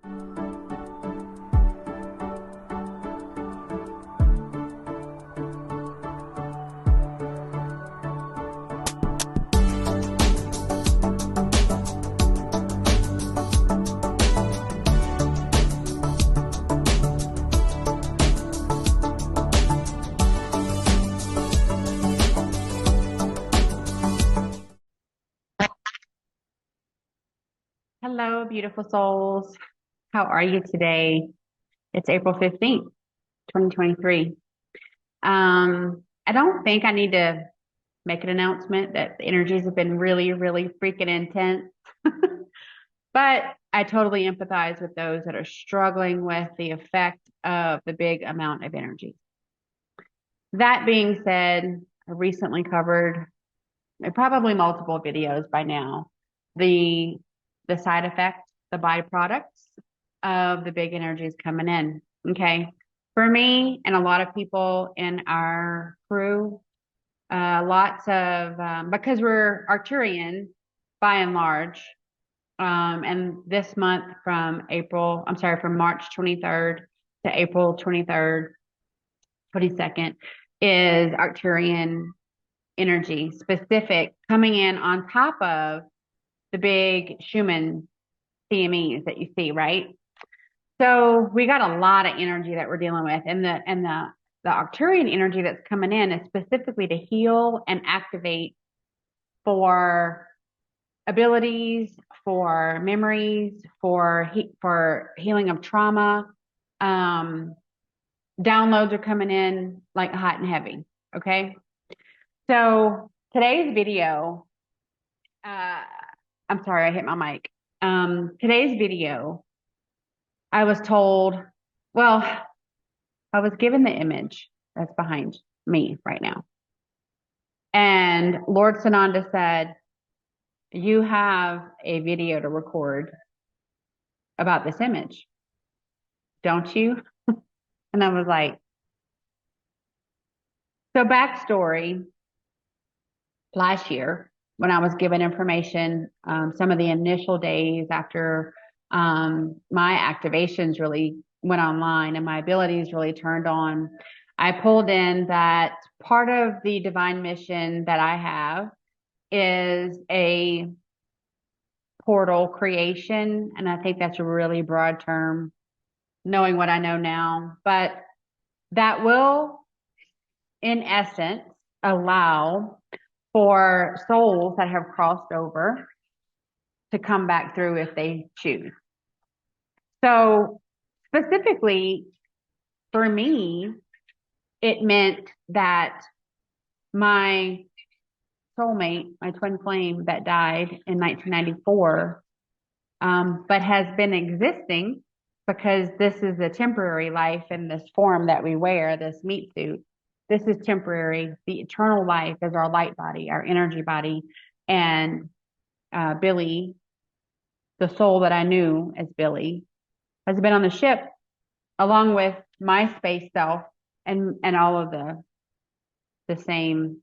Hello, beautiful souls. How are you today? It's April 15th, 2023. I don't think I need to make an announcement that the energies have been really, really freaking intense, but I totally empathize with those that are struggling with the effect of the big amount of energy. That being said, I recently covered probably multiple videos by now, the side effects, the byproducts of the big energies coming in. Okay. For me and a lot of people in our crew, lots of, because we're Arcturian by and large, and this month from March 23rd to April 23rd, 22nd is Arcturian energy specific coming in on top of the big Schumann CMEs that you see, right? So we got a lot of energy that we're dealing with, and the Arcturian energy that's coming in is specifically to heal and activate for abilities, for memories, for healing of trauma. Downloads are coming in like hot and heavy. Okay, so today's video, I'm sorry, I hit my mic. Today's video, I was told, well, I was given the image that's behind me right now. And Lord Sananda said, you have a video to record about this image, don't you? And I was like, so backstory, last year, when I was given information, some of the initial days after my activations really went online and my abilities really turned on, I pulled in that part of the divine mission that I have is a portal creation. And I think that's a really broad term, knowing what I know now, but that will, in essence, allow for souls that have crossed over to come back through if they choose. So specifically for me, it meant that my soulmate, my twin flame that died in 1994, but has been existing because this is a temporary life in this form that we wear, this meat suit. This is temporary. The eternal life is our light body, our energy body. And Billy, the soul that I knew as Billy, has been on the ship along with my space self and all of the same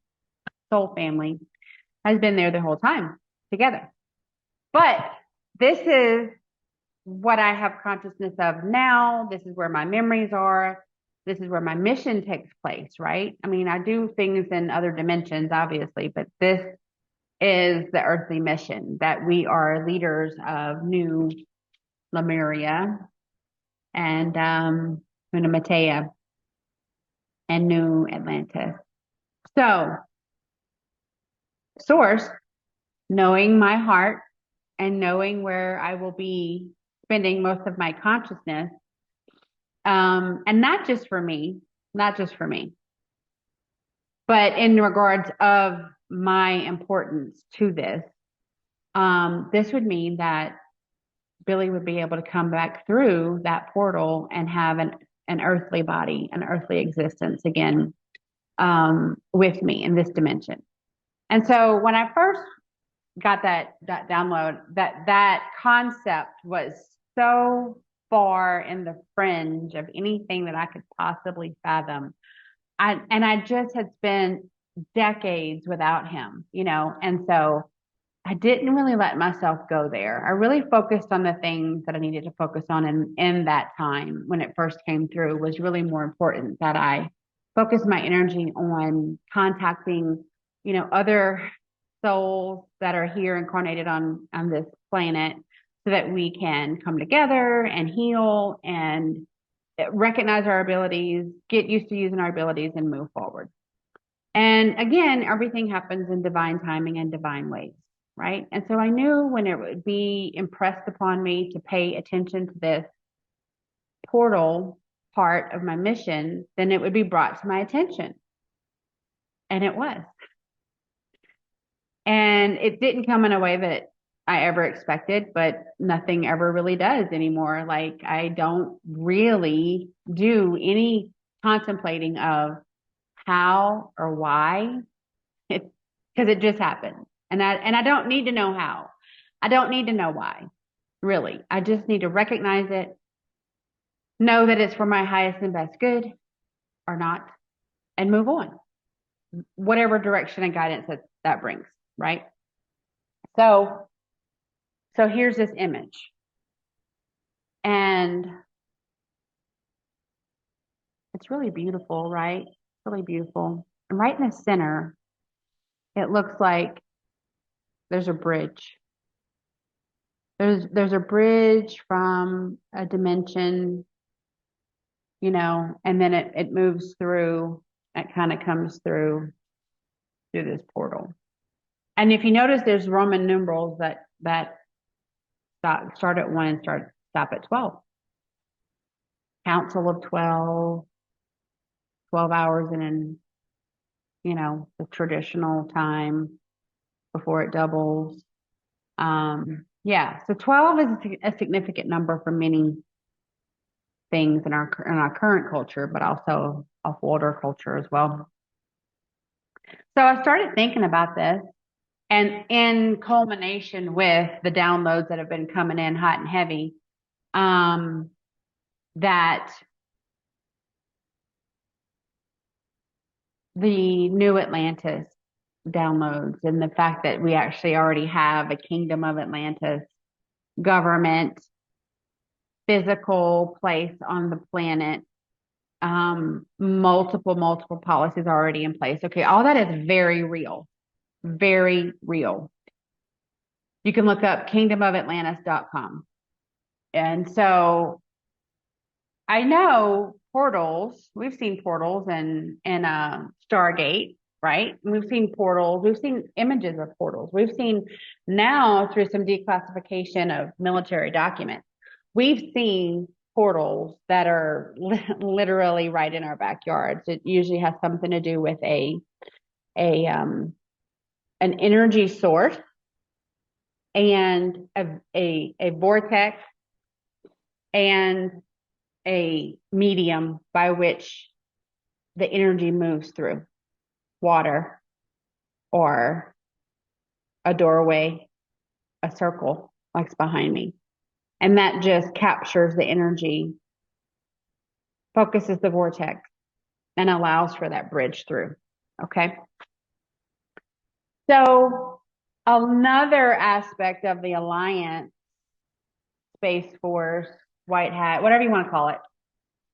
soul family, has been there the whole time together. But this is what I have consciousness of now. This is where my memories are. This is where my mission takes place, right? I mean, I do things in other dimensions, obviously, but this is the earthly mission that we are leaders of New Lemuria and Matea and New Atlantis. So, source, knowing my heart and knowing where I will be spending most of my consciousness, and not just for me, but in regards of my importance to this, this would mean that Billy would be able to come back through that portal and have an earthly body, an earthly existence again, with me in this dimension. And so when I first got that download, that concept was so far in the fringe of anything that I could possibly fathom. I just had spent decades without him, and so I didn't really let myself go there. I really focused on the things that I needed to focus on in that time when it first came through was really more important that I focus my energy on contacting, other souls that are here incarnated on this planet so that we can come together and heal and recognize our abilities, get used to using our abilities and move forward. And again, everything happens in divine timing and divine ways, right? And so I knew when it would be impressed upon me to pay attention to this portal part of my mission, then it would be brought to my attention. And it was. And it didn't come in a way that I ever expected, but nothing ever really does anymore. Like I don't really do any contemplating of how or why, because it just happened. And I don't need to know how. I don't need to know why, really. I just need to recognize it, know that it's for my highest and best good or not, and move on. Whatever direction and guidance that brings, right? So here's this image. And it's really beautiful, right? Really beautiful. And right in the center, it looks like there's a bridge. There's a bridge from a dimension, and then it moves through, it kind of comes through this portal. And if you notice, there's Roman numerals that start at 1 and stop at 12. Council of 12, 12 hours in, the traditional time before it doubles. Yeah, so 12 is a significant number for many things in our current culture, but also of older culture as well. So I started thinking about this, and in culmination with the downloads that have been coming in hot and heavy, that the new Atlantis downloads and the fact that we actually already have a kingdom of Atlantis, government, physical place on the planet, multiple policies already in place. Okay, all that is very real, very real. You can look up kingdomofatlantis.com. And so I know portals, we've seen portals in Stargate, right? We've seen portals, we've seen images of portals. We've seen now through some declassification of military documents, we've seen portals that are literally right in our backyards. It usually has something to do with an energy source and a vortex and a medium by which the energy moves through, water or a doorway, a circle like's behind me. And that just captures the energy, focuses the vortex, and allows for that bridge through. Okay. So another aspect of the Alliance, Space Force, White Hat, whatever you want to call it,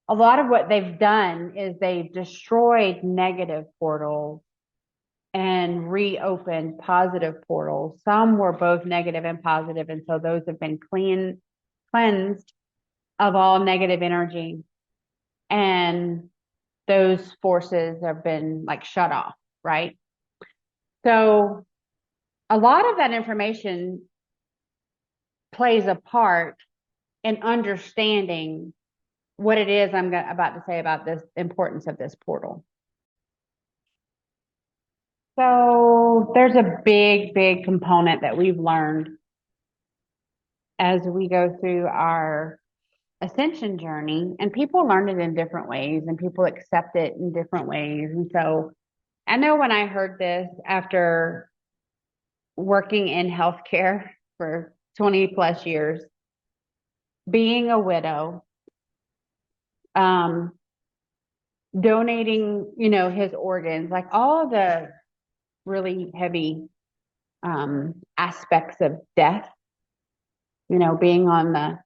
a lot of what they've done is they've destroyed negative portals and reopened positive portals. Some were both negative and positive, and so those have been cleansed of all negative energy, and those forces have been like shut off, right? So a lot of that information plays a part in understanding what it is I'm about to say about this importance of this portal. So there's a big component that we've learned as we go through our ascension journey, and people learn it in different ways and people accept it in different ways. And so I know when I heard this after working in healthcare for 20 plus years, being a widow, donating, his organs, like all the really heavy aspects of death, you know, being on the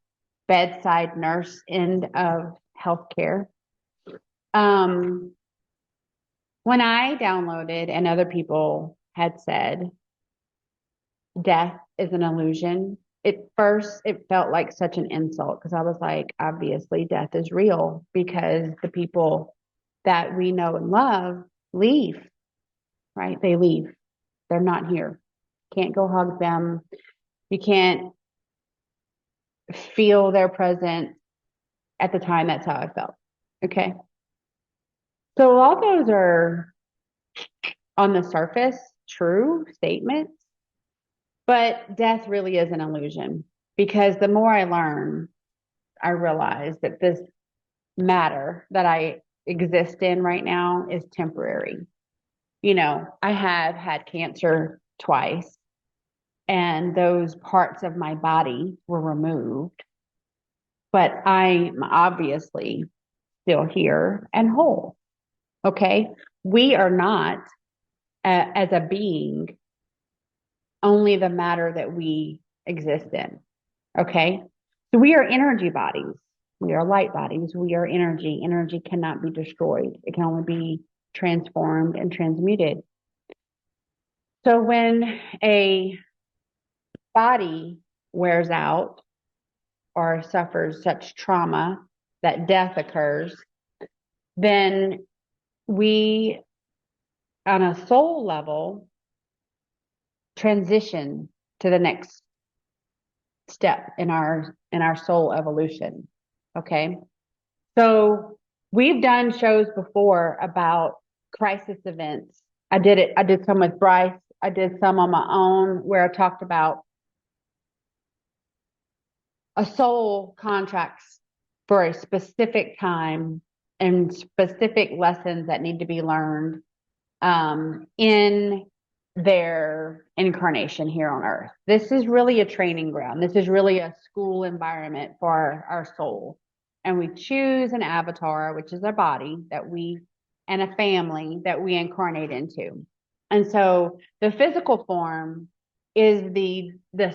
bedside nurse end of healthcare. When I downloaded and other people had said death is an illusion, at first it felt like such an insult because I was like, obviously death is real because the people that we know and love leave, right? They leave. They're not here. Can't go hug them. You can't feel their presence. At the time, that's how I felt. Okay. So all those are on the surface true statements, but death really is an illusion because the more I learn, I realize that this matter that I exist in right now is temporary. You know, I have had cancer twice, and those parts of my body were removed, but I'm obviously still here and whole. Okay. We are not, as a being, only the matter that we exist in. Okay. So we are energy bodies. We are light bodies. We are energy. Energy cannot be destroyed. It can only be transformed and transmuted. So when a body wears out or suffers such trauma that death occurs, then we, on a soul level, transition to the next step in our soul evolution. Okay. So we've done shows before about crisis events. I did some with Bryce. I did some on my own where I talked about a soul contracts for a specific time and specific lessons that need to be learned in their incarnation here on earth. This is really a training ground. This is really a school environment for our soul. And we choose an avatar, which is a body and a family that we incarnate into. And so the physical form is the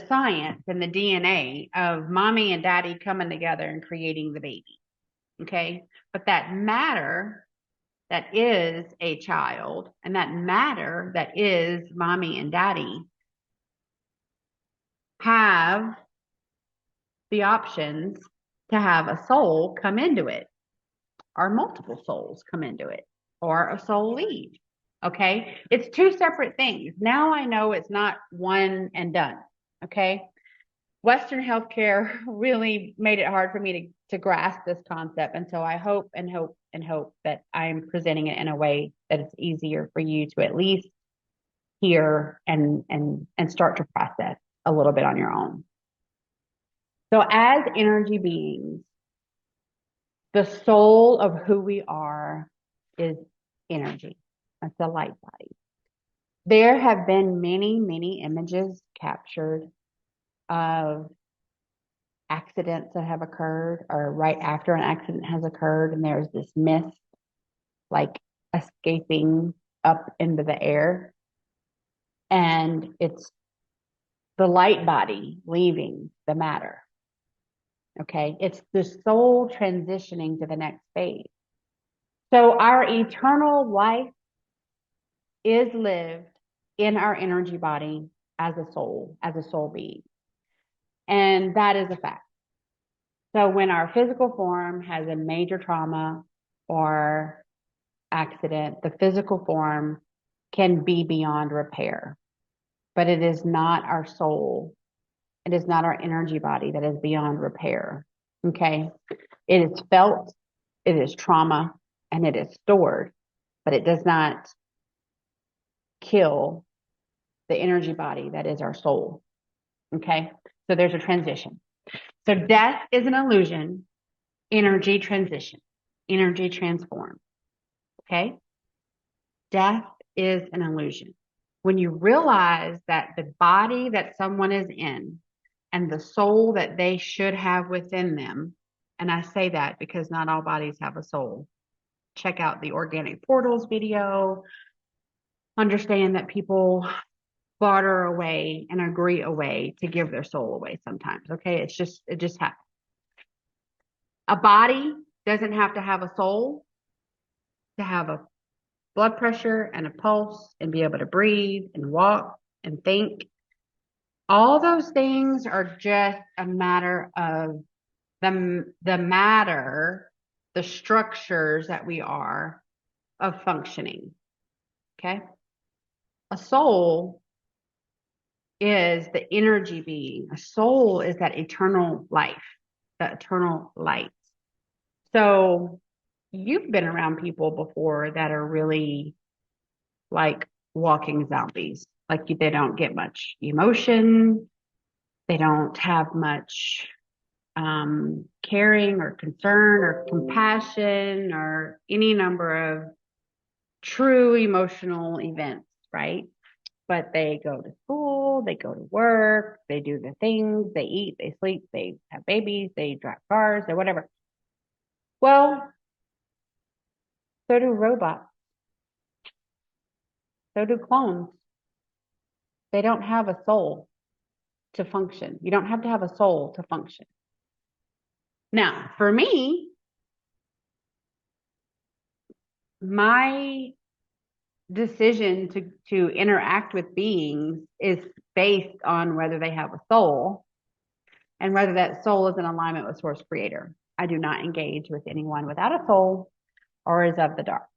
science and the DNA of mommy and daddy coming together and creating the baby. Okay. But that matter that is a child and that matter that is mommy and daddy have the options to have a soul come into it, or multiple souls come into it, or a soul leave. Okay. It's two separate things. Now I know it's not one and done. Okay. Western healthcare really made it hard for me to grasp this concept. And so I hope and hope and hope that I'm presenting it in a way that it's easier for you to at least hear and start to process a little bit on your own. So as energy beings, the soul of who we are is energy. That's a light body. There have been many, many images captured of accidents that have occurred or right after an accident has occurred, and there's this mist like escaping up into the air, and it's the light body leaving the matter. Okay. It's the soul transitioning to the next phase. So our eternal life is lived in our energy body as a soul being. And that is a fact. So when our physical form has a major trauma or accident, the physical form can be beyond repair, but it is not our soul. It is not our energy body that is beyond repair. Okay. It is felt, it is trauma, and it is stored, but it does not kill the energy body that is our soul. Okay. So there's a transition. So death is an illusion, energy transition, energy transform. Okay. Death is an illusion. When you realize that the body that someone is in and the soul that they should have within them, and I say that because not all bodies have a soul. Check out the organic portals video. Understand that people barter away and agree away to give their soul away sometimes. Okay. It just happens. A body doesn't have to have a soul to have a blood pressure and a pulse and be able to breathe and walk and think. All those things are just a matter of the matter, the structures that we are of functioning. Okay. A soul is the energy being. A soul is that eternal life, the eternal light. So you've been around people before that are really like walking zombies. Like they don't get much emotion. They don't have much caring or concern or compassion or any number of true emotional events, right? But they go to school, they go to work, they do the things, they eat, they sleep, they have babies, they drive cars, or whatever. Well, so do robots. So do clones. They don't have a soul to function. You don't have to have a soul to function. Now, for me, my decision to interact with beings is based on whether they have a soul and whether that soul is in alignment with source creator. I do not engage with anyone without a soul or is of the dark.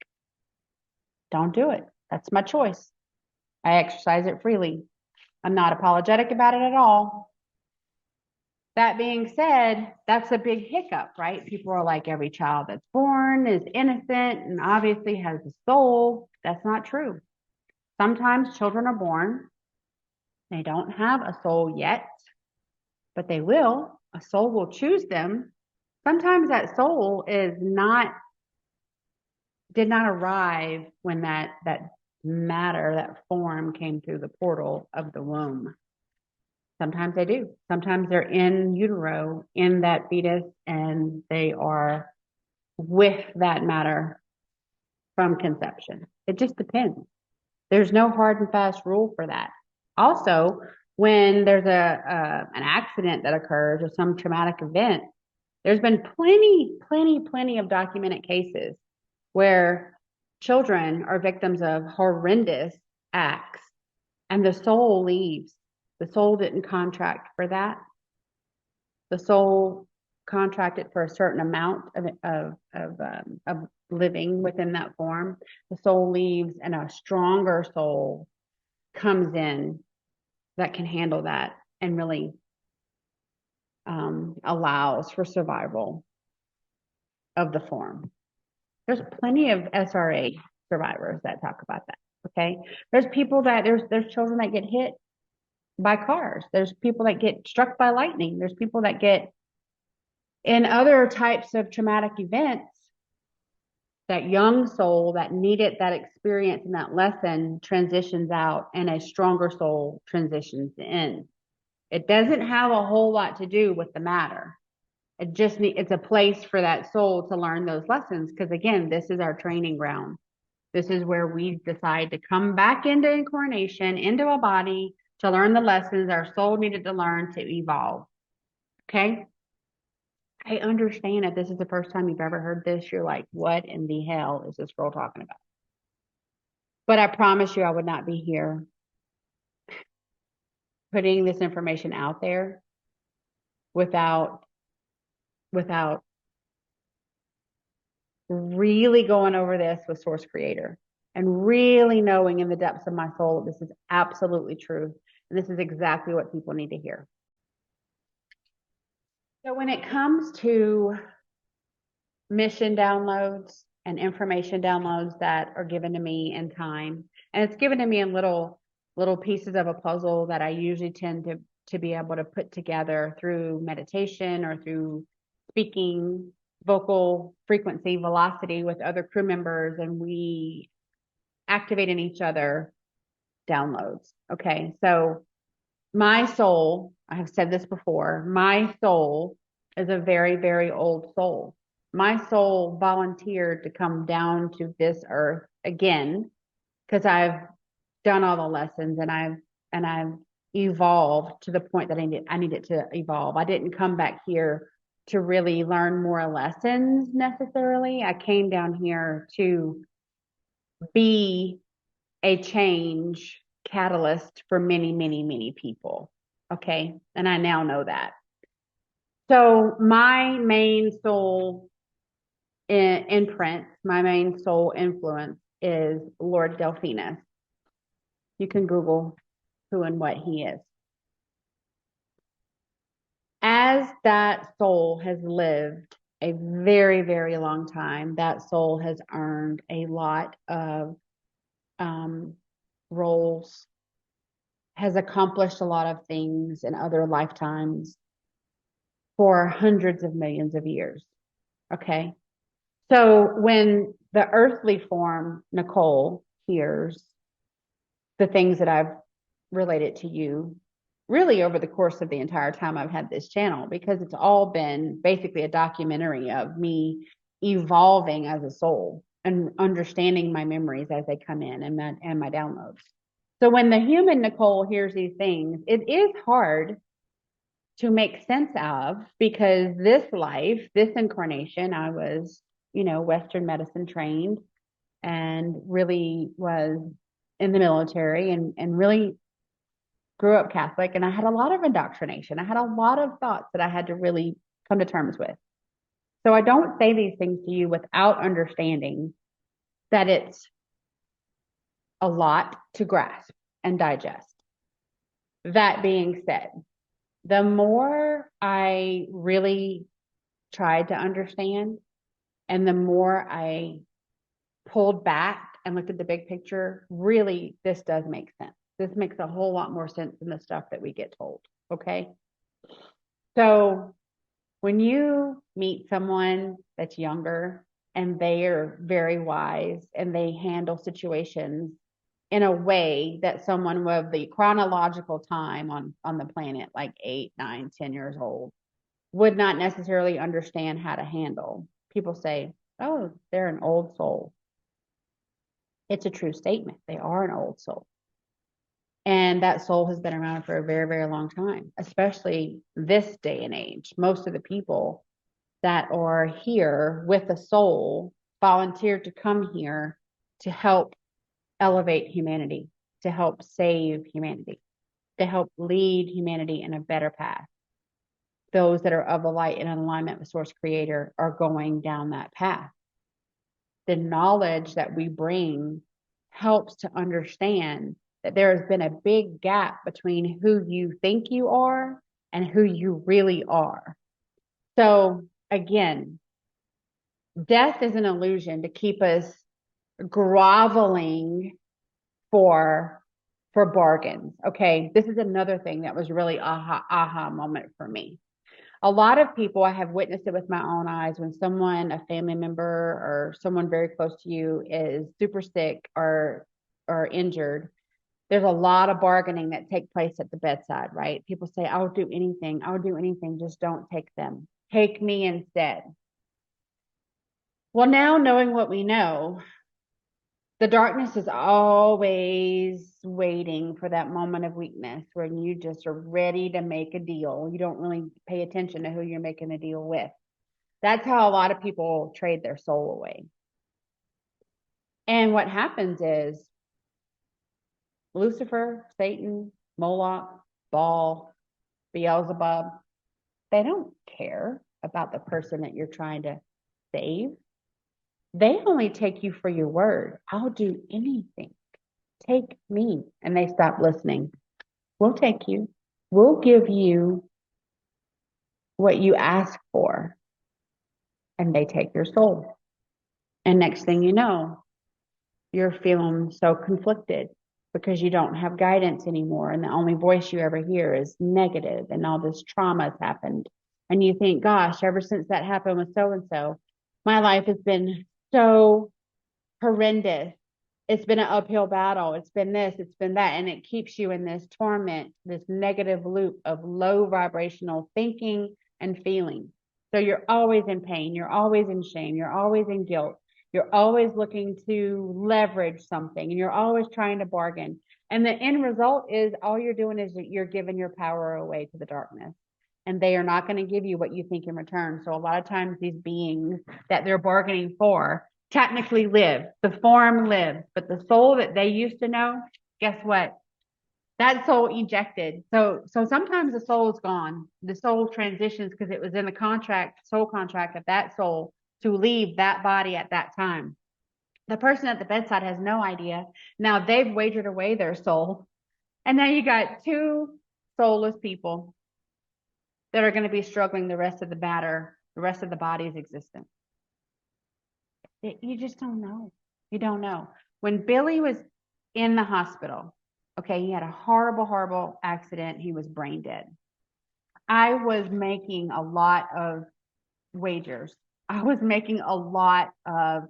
Don't do it. That's my choice. I exercise it freely. I'm not apologetic about it at all. That being said, that's a big hiccup, right? People are like, every child that's born is innocent and obviously has a soul. That's not true. Sometimes children are born, they don't have a soul yet, but they will. A soul will choose them. Sometimes that soul did not arrive when that matter, that form came through the portal of the womb. Sometimes they do. Sometimes they're in utero, in that fetus, and they are with that matter from conception. It just depends. There's no hard and fast rule for that. Also, when there's an accident that occurs or some traumatic event, there's been plenty of documented cases where children are victims of horrendous acts and the soul leaves. The soul didn't contract for that. The soul contracted for a certain amount of living within that form. The soul leaves and a stronger soul comes in that can handle that and really allows for survival of the form. There's plenty of SRA survivors that talk about that. Okay. There's people that there's children that get hit by cars. There's people that get struck by lightning. There's people that get in other types of traumatic events. That young soul that needed that experience and that lesson transitions out and a stronger soul transitions in. It doesn't have a whole lot to do with the matter. It's a place for that soul to learn those lessons. Because again, this is our training ground. This is where we decide to come back into incarnation, into a body to learn the lessons our soul needed to learn to evolve. Okay. I understand if this is the first time you've ever heard this, you're like, what in the hell is this girl talking about? But I promise you I would not be here putting this information out there without really going over this with source creator and really knowing in the depths of my soul that this is absolutely true. And this is exactly what people need to hear. So when it comes to mission downloads and information downloads that are given to me in time, and it's given to me in little pieces of a puzzle that I usually tend to be able to put together through meditation or through speaking, vocal frequency, velocity with other crew members, and we activate in each other downloads. Okay, so my soul, I have said this before, my soul is a very, very old soul. My soul volunteered to come down to this earth again because I've done all the lessons and I've and I've evolved to the point that I needed to evolve. I didn't come back here to really learn more lessons necessarily. I came down here to be a change catalyst for many, many, many people. Okay. And I now know that. So my main soul imprint, my main soul influence is Lord Delphinus. You can Google who and what he is. As that soul has lived a very, very long time, that soul has earned a lot of roles, has accomplished a lot of things in other lifetimes for hundreds of millions of years. Okay. So when the earthly form, Nicole, hears the things that I've related to you, really over the course of the entire time I've had this channel, because it's all been basically a documentary of me evolving as a soul and understanding my memories as they come in and my downloads. So when the human Nicole hears these things, it is hard to make sense of, because this life, this incarnation, I was, Western medicine trained and really was in the military and really grew up Catholic. And I had a lot of indoctrination. I had a lot of thoughts that I had to really come to terms with. So I don't say these things to you without understanding that it's a lot to grasp and digest. That being said, the more I really tried to understand and the more I pulled back and looked at the big picture, really, this does make sense. This makes a whole lot more sense than the stuff that we get told. Okay. So when you meet someone that's younger and they are very wise and they handle situations in a way that someone with the chronological time on the planet, like 8, 9, 10 years old, would not necessarily understand how to handle. People say, oh, they're an old soul. It's a true statement. They are an old soul. And that soul has been around for a very, very long time, especially this day and age. Most of the people that are here with a soul volunteered to come here to help elevate humanity, to help save humanity, to help lead humanity in a better path. Those that are of the light and in alignment with Source Creator are going down that path. The knowledge that we bring helps to understand that there has been a big gap between who you think you are and who you really are. So again, death is an illusion to keep us groveling for bargains. Okay, this is another thing that was really aha moment for me. A lot of people, I have witnessed it with my own eyes, when someone, a family member or someone very close to you, is super sick or injured, there's a lot of bargaining that takes place at the bedside, right? People say, I'll do anything, just don't take them. Take me instead. Well, now knowing what we know, the darkness is always waiting for that moment of weakness when you just are ready to make a deal. You don't really pay attention to who you're making a deal with. That's how a lot of people trade their soul away. And what happens is Lucifer, Satan, Moloch, Baal, Beelzebub, they don't care about the person that you're trying to save. They only take you for your word. I'll do anything. Take me. And they stop listening. We'll take you. We'll give you what you ask for. And they take your soul. And next thing you know, you're feeling so conflicted because you don't have guidance anymore. And the only voice you ever hear is negative, and all this trauma has happened. And you think, gosh, ever since that happened with so-and-so, my life has been so horrendous. It's been an uphill battle. It's been this, it's been that. And it keeps you in this torment, this negative loop of low vibrational thinking and feeling. So you're always in pain. You're always in shame. You're always in guilt. You're always looking to leverage something, and you're always trying to bargain. And the end result is all you're doing is you're giving your power away to the darkness. And they are not going to give you what you think in return. So a lot of times these beings that they're bargaining for technically live. The form lives, but the soul that they used to know, guess what? That soul ejected. So sometimes the soul is gone. The soul transitions because it was in the contract, soul contract of that soul to leave that body at that time. The person at the bedside has no idea. Now they've wagered away their soul. And now you got two soulless people that are going to be struggling the rest of the rest of the body's existence. You just don't know. You don't know. When Billy was in the hospital, okay, he had a horrible, horrible accident. He was brain dead. I was making a lot of wagers. I was making a lot of,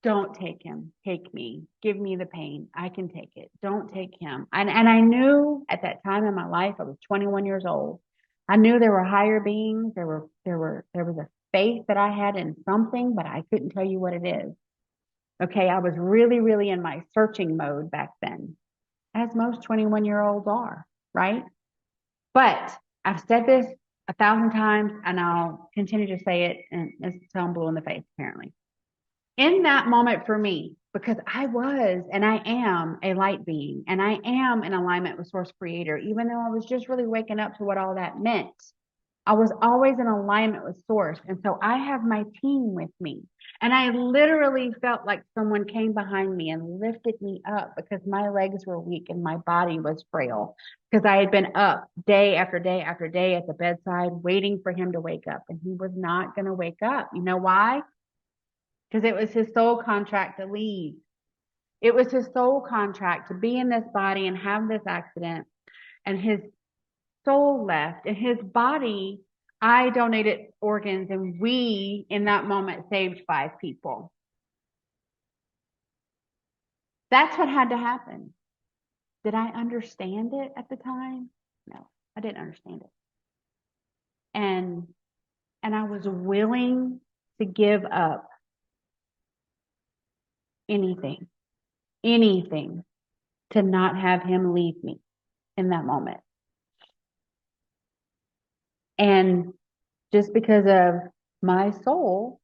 don't take him, take me, give me the pain. I can take it. Don't take him. And I knew at that time in my life, I was 21 years old. I knew there were higher beings. There was a faith that I had in something, but I couldn't tell you what it is. Okay. I was really, really in my searching mode back then, as most 21-year-olds are, right? But I've said this 1,000 times and I'll continue to say it until I'm blue in the face, apparently. In that moment for me, because I was and I am a light being and I am in alignment with source creator, even though I was just really waking up to what all that meant, I was always in alignment with source. And so I have my team with me. And I literally felt like someone came behind me and lifted me up because my legs were weak and my body was frail because I had been up day after day after day at the bedside waiting for him to wake up. And he was not going to wake up. You know why? Because it was his soul contract to leave. It was his soul contract to be in this body and have this accident. And his soul left. And his body, I donated organs, and we, in that moment, saved 5 people. That's what had to happen. Did I understand it at the time? No, I didn't understand it. And I was willing to give up anything to not have him leave me in that moment. And just because of my soul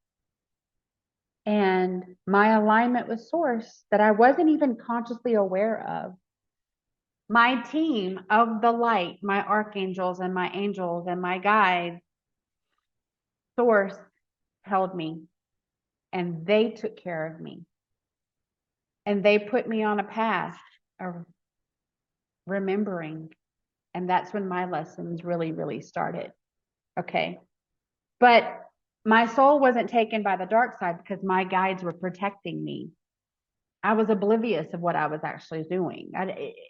and my alignment with source that I wasn't even consciously aware of, my team of the light, my archangels and my angels and my guides, source held me and they took care of me. And they put me on a path of remembering. And that's when my lessons really, really started. Okay. But my soul wasn't taken by the dark side because my guides were protecting me. I was oblivious of what I was actually doing.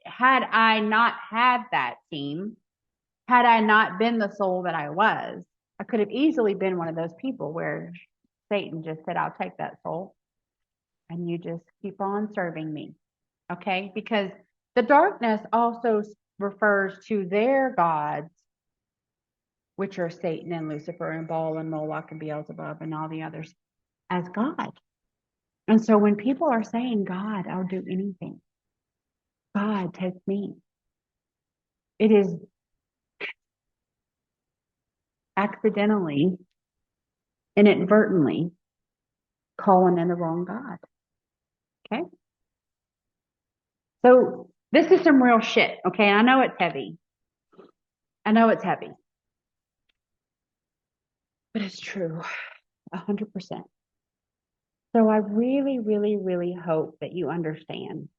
Had I not had that team, had I not been the soul that I was, I could have easily been one of those people where Satan just said, I'll take that soul and you just keep on serving me. Okay. Because the darkness also refers to their gods, which are Satan and Lucifer and Baal and Moloch and Beelzebub and all the others, as God. And so when people are saying, God, I'll do anything, God, take me, it is accidentally, inadvertently calling in the wrong God. Okay? So this is some real shit, okay? I know it's heavy. I know it's heavy. But it's true, 100%. So I really, really, really hope that you understand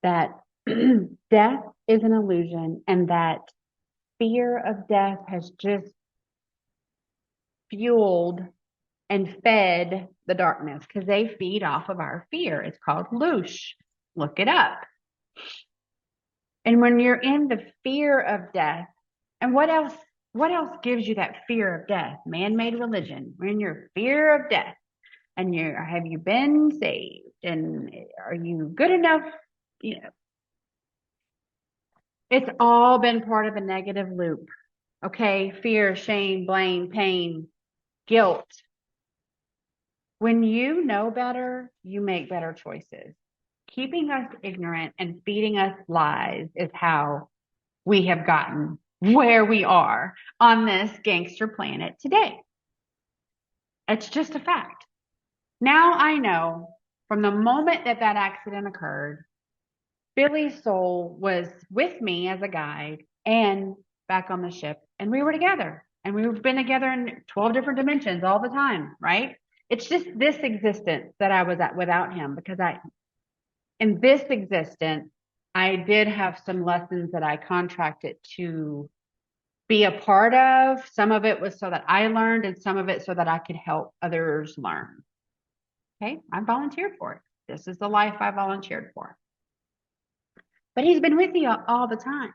that death is an illusion and that fear of death has just fueled and fed the darkness because they feed off of our fear. It's called loosh. Look it up. And when you're in the fear of death, and what else gives you that fear of death? Man-made religion. When you're fear of death and have you been saved and are you good enough? You know, it's all been part of a negative loop. Okay. Fear, shame, blame, pain, guilt. When you know better, you make better choices. keeping us ignorant and feeding us lies is how we have gotten where we are on this gangster planet today. It's just a fact. Now I know from the moment that that accident occurred, Billy's soul was with me as a guide and back on the ship, and we were together. And we've been together in 12 different dimensions all the time, right? It's just this existence that I was at without him, because in this existence, I did have some lessons that I contracted to be a part of. Some of it was so that I learned, and some of it so that I could help others learn. Okay, I volunteered for it. This is the life I volunteered for. But he's been with me all the time.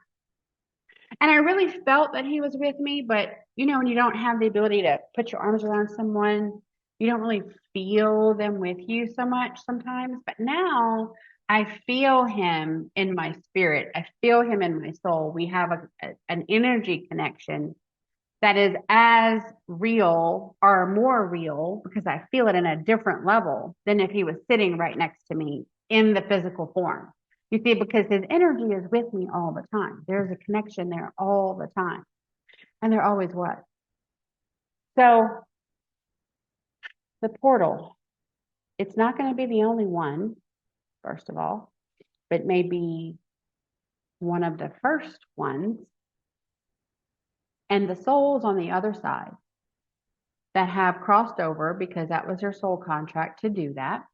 And I really felt that he was with me, but you know, when you don't have the ability to put your arms around someone, you don't really feel them with you so much sometimes. But now I feel him in my spirit. I feel him in my soul. We have an energy connection that is as real or more real, because I feel it in a different level than if he was sitting right next to me in the physical form. You see, because his energy is with me all the time. There's a connection there all the time. And there always was. So the portal, it's not going to be the only one, first of all, but maybe one of the first ones. And the souls on the other side that have crossed over, because that was their soul contract to do that,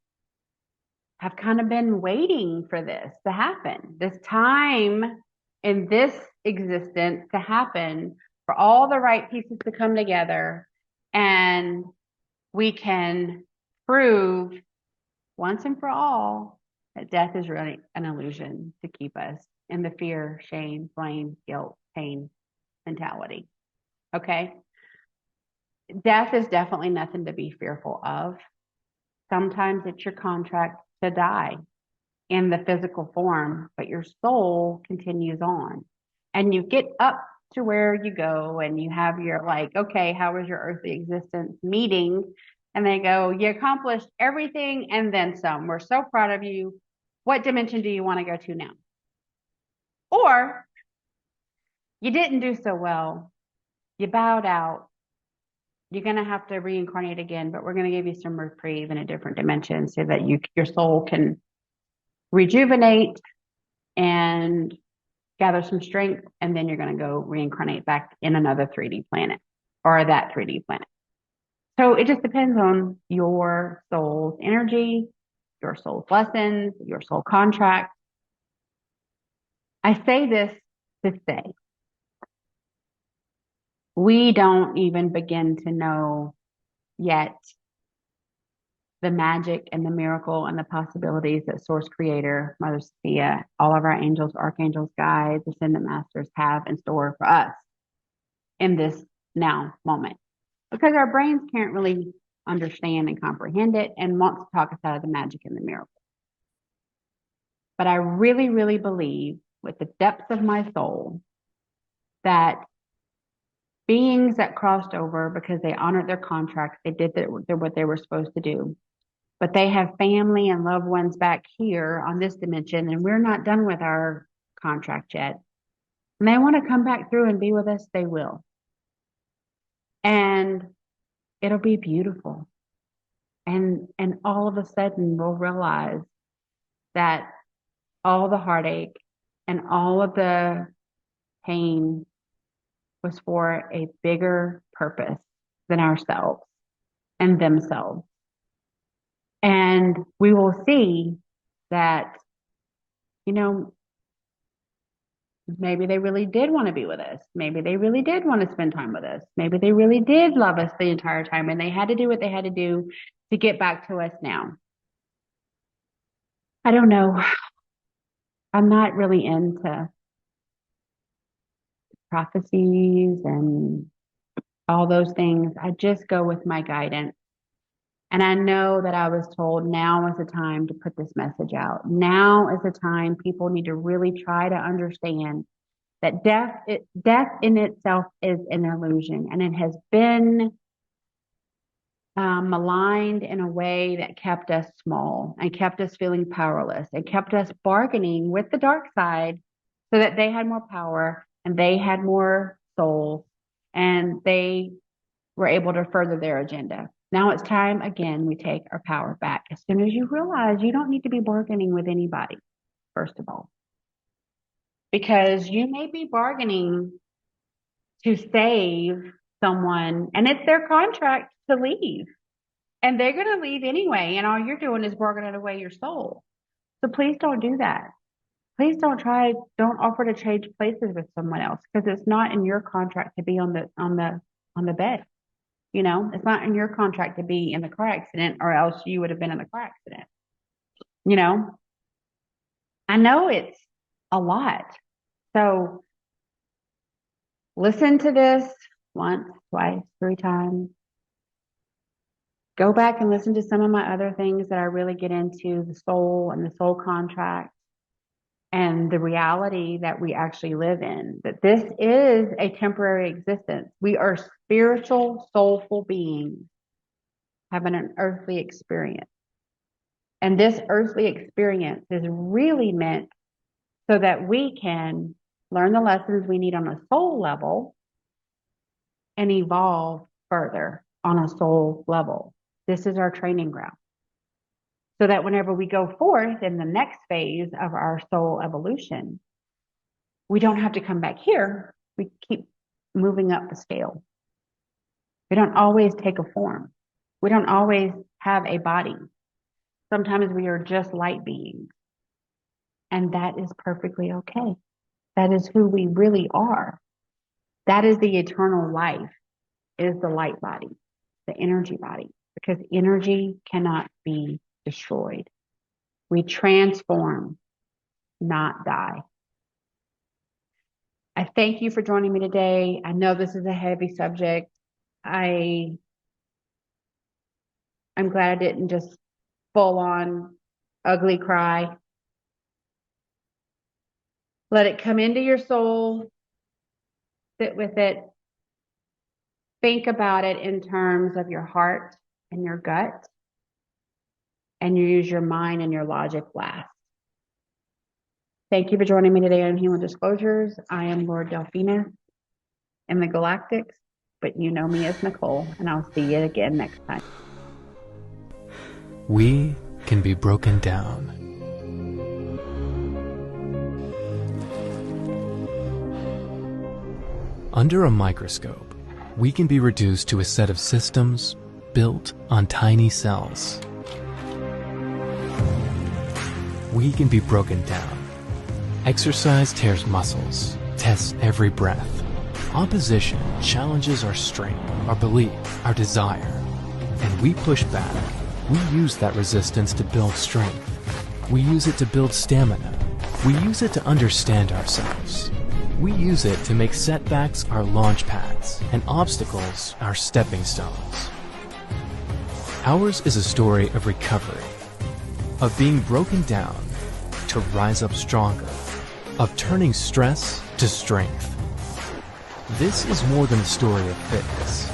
have kind of been waiting for this to happen, this time in this existence to happen, for all the right pieces to come together, and we can prove once and for all that death is really an illusion to keep us in the fear, shame, blame, guilt, pain mentality. Okay? Death is definitely nothing to be fearful of. Sometimes it's your contract to die in the physical form, but your soul continues on. And you get up to where you go, and you have your, like, okay, how was your earthly existence meeting? And they go, you accomplished everything and then some. We're so proud of you. What dimension do you want to go to now? Or you didn't do so well. You bowed out. You're going to have to reincarnate again, but we're going to give you some reprieve in a different dimension so that your soul can rejuvenate and gather some strength, and then you're going to go reincarnate back in another 3D planet, or that 3D planet. So it just depends on your soul's energy, your soul's lessons, your soul contract. I say this to say, we don't even begin to know yet the magic and the miracle and the possibilities that Source Creator, Mother Sophia, all of our angels, archangels, guides, ascendant masters have in store for us in this now moment. Because our brains can't really understand and comprehend it, and wants to talk us out of the magic and the miracle. But I really, really believe with the depths of my soul that beings that crossed over because they honored their contracts, they did what they were supposed to do, but they have family and loved ones back here on this dimension, and we're not done with our contract yet. And they want to come back through and be with us, they will. And it'll be beautiful. And all of a sudden we'll realize that all the heartache and all of the pain was for a bigger purpose than ourselves and themselves. And we will see that, you know, maybe they really did want to be with us. Maybe they really did want to spend time with us. Maybe they really did love us the entire time, and they had to do what they had to do to get back to us now. I don't know. I'm not really into prophecies and all those things. I just go with my guidance. And I know that I was told now is the time to put this message out. Now is the time people need to really try to understand that death in itself is an illusion, and it has been maligned in a way that kept us small and kept us feeling powerless and kept us bargaining with the dark side so that they had more power and they had more souls and they were able to further their agenda. Now it's time again we take our power back. As soon as you realize you don't need to be bargaining with anybody, first of all, because you may be bargaining to save someone and it's their contract to leave. And they're going to leave anyway, and all you're doing is bargaining away your soul. So please don't do that. Please don't offer to change places with someone else because it's not in your contract to be on the bed. You know, it's not in your contract to be in the car accident or else you would have been in the car accident. You know, I know it's a lot. So listen to this once, twice, 3 times. Go back and listen to some of my other things that I really get into, the soul and the soul contract and the reality that we actually live in, that this is a temporary existence. We are spiritual, soulful beings having an earthly experience. And this earthly experience is really meant so that we can learn the lessons we need on a soul level and evolve further on a soul level. This is our training ground. So that whenever we go forth in the next phase of our soul evolution, we don't have to come back here. We keep moving up the scale. We don't always take a form. We don't always have a body. Sometimes we are just light beings. And that is perfectly okay. That is who we really are. That is the eternal life, is the light body, the energy body. Because energy cannot be destroyed. We transform, not die. I thank you for joining me today. I know this is a heavy subject. I'm glad I didn't just full on ugly cry. Let it come into your soul. Sit with it. Think about it in terms of your heart and your gut, and you use your mind and your logic last. Thank you for joining me today on Human Disclosures. I am Lord Delphina in the Galactics, but you know me as Nicole, and I'll see you again next time. We can be broken down. Under a microscope, we can be reduced to a set of systems built on tiny cells. We can be broken down. Exercise tears muscles, tests every breath. Opposition challenges our strength, our belief, our desire. And we push back. We use that resistance to build strength. We use it to build stamina. We use it to understand ourselves. We use it to make setbacks our launch pads and obstacles our stepping stones. Ours is a story of recovery, of being broken down to rise up stronger, of turning stress to strength. This is more than a story of fitness.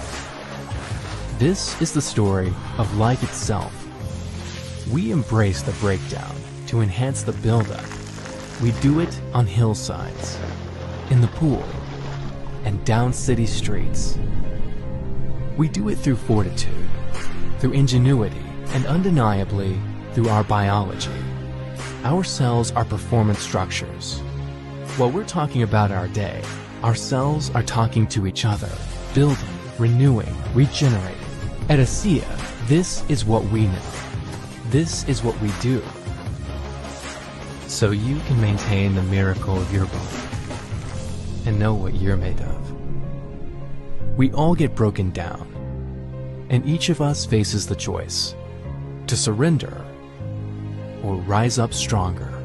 This is the story of life itself. We embrace the breakdown to enhance the buildup. We do it on hillsides, in the pool, and down city streets. We do it through fortitude, through ingenuity, and undeniably through our biology. Our cells are performance structures. While we're talking about our day, our cells are talking to each other, building, renewing, regenerating. At ASEA, this is what we know. This is what we do. So you can maintain the miracle of your body and know what you're made of. We all get broken down, and each of us faces the choice to surrender or rise up stronger.